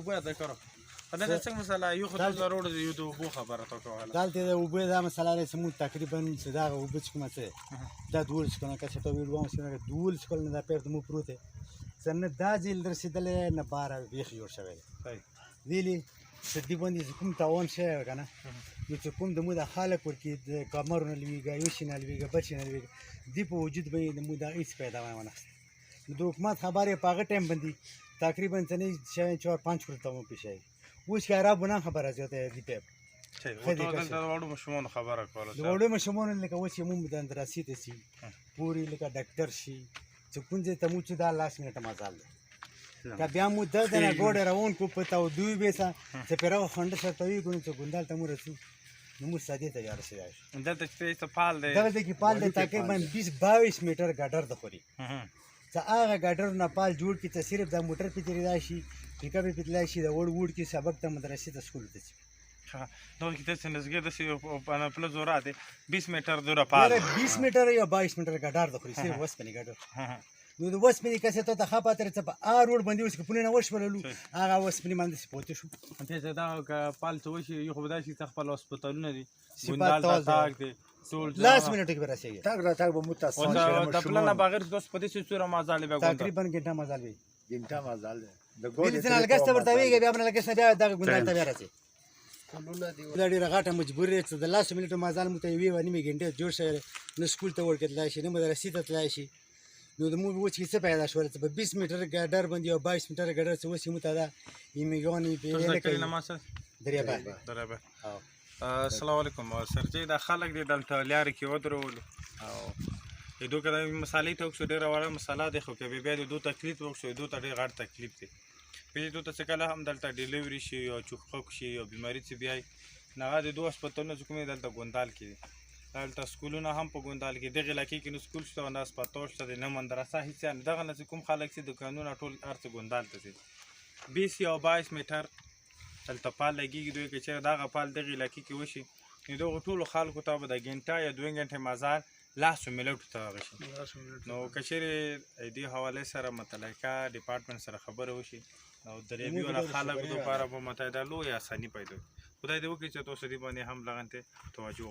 اوبه ادا کړو دا څنګه مثلا یو خو د روډ یو د اوبو خبره تا کوله دلته د اوبه دا مسله لري سمون تقریبا چې دا اوبه چې کومه څه دا 12 کلونه که څه ته ویل وام چې 12 کلونه دا پیر مو پروته څنګه دا ځل رسیدلې نه بار ویخ جوړ شوی ویلي چې دی باندې کوم تاوان شوی کنه نو چې کوم د مو د خلک ورکی د کمرونه لویږي یوشینه لویږي بچینه لویږي دی په وجود باندې د مو دا هیڅ پیدا ونه د حکومت خبرې په هغه ټایم باندې تقریبا څنګه 4-5 کړه مو پیښه اوس که عرب نه خبره زیاته دی په دا وړو مشمون خبره کوله د وړو مشمون لکه اوس یې مو د اندراسي ته سي پوری لکه ډاکټر شي چې کوم ته مو چې دا لاس منټه مازال دی که بیا مو د نه ګوډه روان کو په تاو دوی بیسه چې پیرو خنډ شته وي ګونې چې ګوندال ته مو رسو نو مو ساده ته یار شي دلته چې پال دی دلته کې پال دی تقریبا 20-22 میټر ګډر د خوري چې هغه ګډر نه پال جوړ کی ته صرف د موټر په تیری راشي پیکاپ په تلای شي د وړ کې سبق ته مدرسې ته سکول ته شي نو کې ته څنګه د سی په پل زوراته 20 میټر دوره پال 20 میټر یا 22 میټر ګډر د خوري صرف وس پنی ګډر نو د وس پنی کسه ته خپه تر څه په ا روډ باندې اوس په نه وشوللو هغه وس پنی باندې سپوت شو ته دا پال څه وشي یو خدای شي خپل هسپتالونه دي ګوندال تاک دي ټول لاس منټ کې برسېږي تاګ را تاګ به متاسف د پلان بغیر دوس پدې چې څوره مازال به تقریبا ګنټه مازال وي ګنټه مازال د ګوډ څنګه لګسته ورته ویږي بیا موږ لګسته بیا د ګوندال ته بیا راځي دا ډیره غاټه مجبوري چې د لاس منټ مازال مو ته وی ونی می ګنټه جوړ شي نو سکول ته ورکړل شي نو مدرسې ته تلای شي نو د مو وڅ کې څه پیدا شول چې په 20 میټر ګډر باندې او 22 میټر ګډر څه وسی مو ته دا ایمیګونی په کله ما سره دریا السلام علیکم سرجی دا خلک دي دلته لار کې ودرول او دوی کله مصالې ته وښه ډیره وړه مصاله ده خو کې بیا د دوه تکلیف وښه دوه ته ډیر غټ تکلیف دی په دې دوه څه کله هم دلته ډیلیوري شي او چوخوک شي او بیماری څه بیاي نه د دوه هسپتالونو چې کومې دلته ګوندال کې دلته سکولونه هم په ګوندال کې دغه علاقې کې نو سکول شته نه هسپتال شته نه مدرسه هیڅ نه دغه نه کوم خلک چې دکانونه ټول ارڅ ګوندال ته دي 20 او 22 میټر دلته پال لګیږي دوی کې چې دغه پال دغه علاقې کې وشي نو دغه ټول خلکو ته به د ګنټه یا 2 غنټه مازال لاسو ملوټ ته غشي نو کچېره دې حواله سره متعلقه ډپارټمنټ سره خبره وشي او درېبي ولا خلکو لپاره به متعده لوی اساني پیدا خدای دې وکړي چې تاسو دې باندې هم لغنته توجه